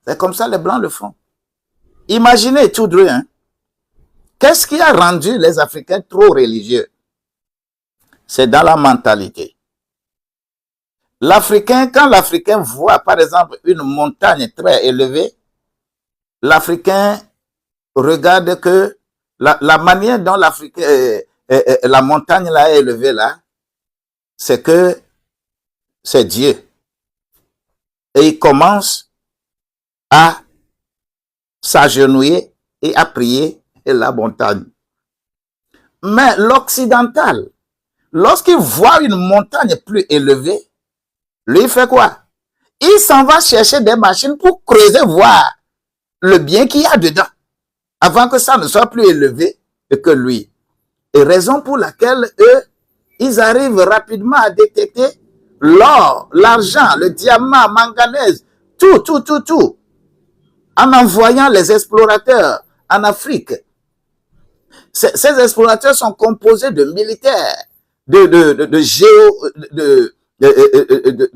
C'est comme ça les Blancs le font. Imaginez tout droit, hein. Qu'est-ce qui a rendu les Africains trop religieux? C'est dans la mentalité. L'Africain, quand l'Africain voit, par exemple, une montagne très élevée, l'Africain regarde que la manière dont la montagne là est élevée là, c'est que c'est Dieu. Et il commence à s'agenouiller et à prier la montagne. Mais l'occidental, lorsqu'il voit une montagne plus élevée, lui il fait quoi? Il s'en va chercher des machines pour creuser, voir le bien qu'il y a dedans, avant que ça ne soit plus élevé que lui. Et raison pour laquelle eux, ils arrivent rapidement à détecter l'or, l'argent, le diamant, manganèse, tout, en envoyant les explorateurs en Afrique. Ces explorateurs sont composés de militaires, de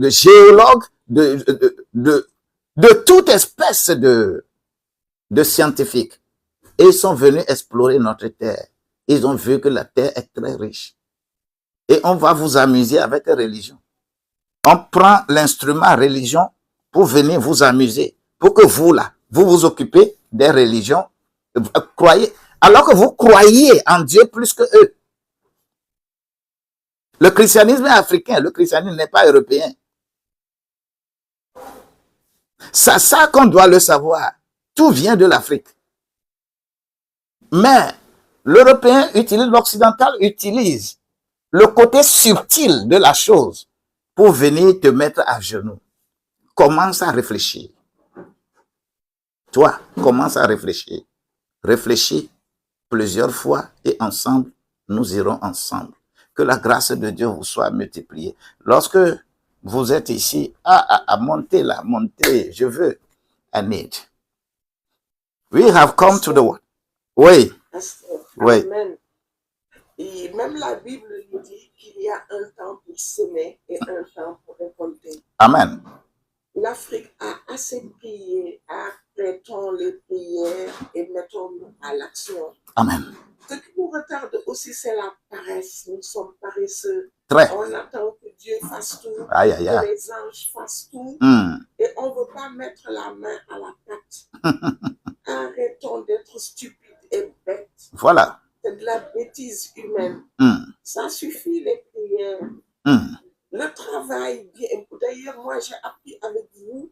géologues, de toute espèce de scientifiques. Et ils sont venus explorer notre terre. Ils ont vu que la terre est très riche. Et on va vous amuser avec la religion. On prend l'instrument religion pour venir vous amuser, pour que vous, là, vous vous occupez des religions, croyez, alors que vous croyez en Dieu plus que eux. Le christianisme est africain, le christianisme n'est pas européen. C'est ça qu'on doit le savoir. Tout vient de l'Afrique. Mais l'Européen utilise, l'Occidental utilise le côté subtil de la chose pour venir te mettre à genoux. Commence à réfléchir. Toi, commence à réfléchir. Réfléchis plusieurs fois et ensemble, nous irons ensemble. Que la grâce de Dieu vous soit multipliée. Lorsque vous êtes ici, à monter là, monter, je veux, I need. We have come to the world. Oui. Oui. Amen. Et même la Bible nous dit qu'il y a un temps pour semer et un temps pour récolter. Amen. L'Afrique a assez prié, arrêtons les prières et mettons-nous à l'action. Amen. Ce qui nous retarde aussi, c'est la paresse. Nous sommes paresseux. Très. On attend que Dieu fasse tout, Aïe, aïe, aïe. que les anges fassent tout, Mm. et on ne veut pas mettre la main à la pâte. Arrêtons d'être stupides et bêtes. Voilà. C'est de la bêtise humaine. Mm. Ça suffit les prières. Mm. Le travail, bien. D'ailleurs, moi, j'ai appris avec vous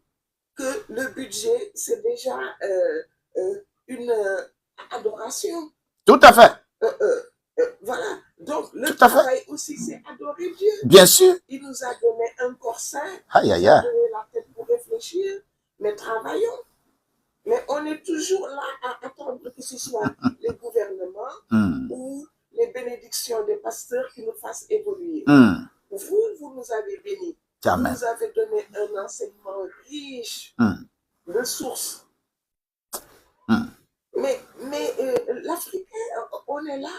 que le budget, c'est déjà une adoration. Tout à fait. Voilà. Donc, le Tout à fait. travail aussi, c'est adorer Dieu. Bien sûr. Il nous a donné un corps sain. Aïe, Il aïe, nous a aïe. donné la tête pour réfléchir. Mais travaillons. Mais on est toujours là à attendre que ce soit les gouvernements Mm. ou les bénédictions des pasteurs qui nous fassent évoluer. Mm. Vous nous avez bénis. Amen. Vous nous avez donné un enseignement riche Mm. de sources. Mm. Mais l'Africain, on est là,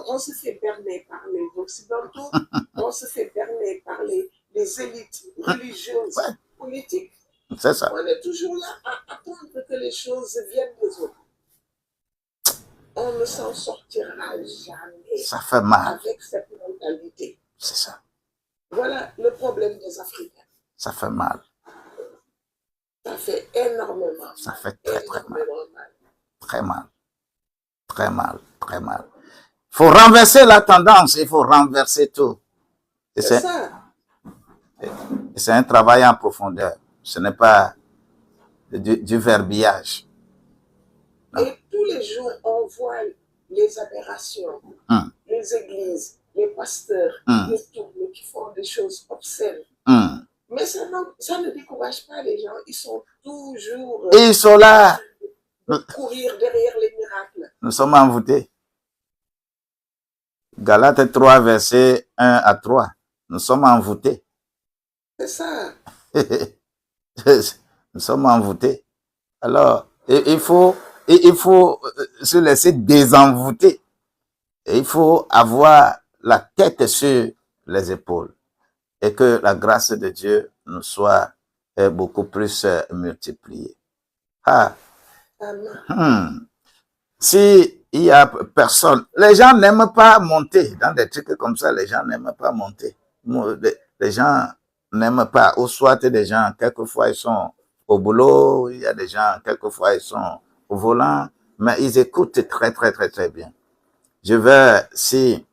on se fait berner par les Occidentaux, on se fait berner par les élites religieuses, Ouais. politiques. C'est ça. On est toujours là à attendre que les choses viennent des autres. On ne s'en sortira jamais Ça fait mal. avec cette mentalité. C'est ça. Voilà le problème des Africains. Ça fait mal. Ça fait énormément. Ça fait très, très mal. Très mal. Très mal. Très mal. Il faut renverser la tendance. Il faut renverser tout. Et C'est ça. c'est un travail en profondeur. Ce n'est pas du verbillage. Non. Et tous les jours, on voit les aberrations, les églises, les pasteurs, les tournées qui font des choses obscènes. Mais ça ne décourage pas les gens. Ils sont toujours... Et ils sont là. Courir derrière les miracles. Nous sommes envoûtés. Galates 3, verset 1 à 3. Nous sommes envoûtés. C'est ça. Nous sommes envoûtés. Alors, il faut se laisser désenvoûter. Et il faut avoir la tête sur les épaules. Et que la grâce de Dieu nous soit beaucoup plus multipliée. Ah. Amen. Si il y a personne, les gens n'aiment pas monter dans des trucs comme ça, les gens n'aiment pas monter. Les gens n'aiment pas, ou soit des gens, quelquefois ils sont au boulot, il y a des gens, quelquefois ils sont au volant, mais ils écoutent très bien. Je vais, si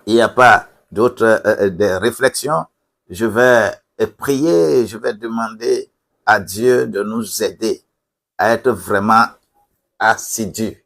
il n'y a pas d'autres des réflexions, je vais prier, je vais demander à Dieu de nous aider à être vraiment assidus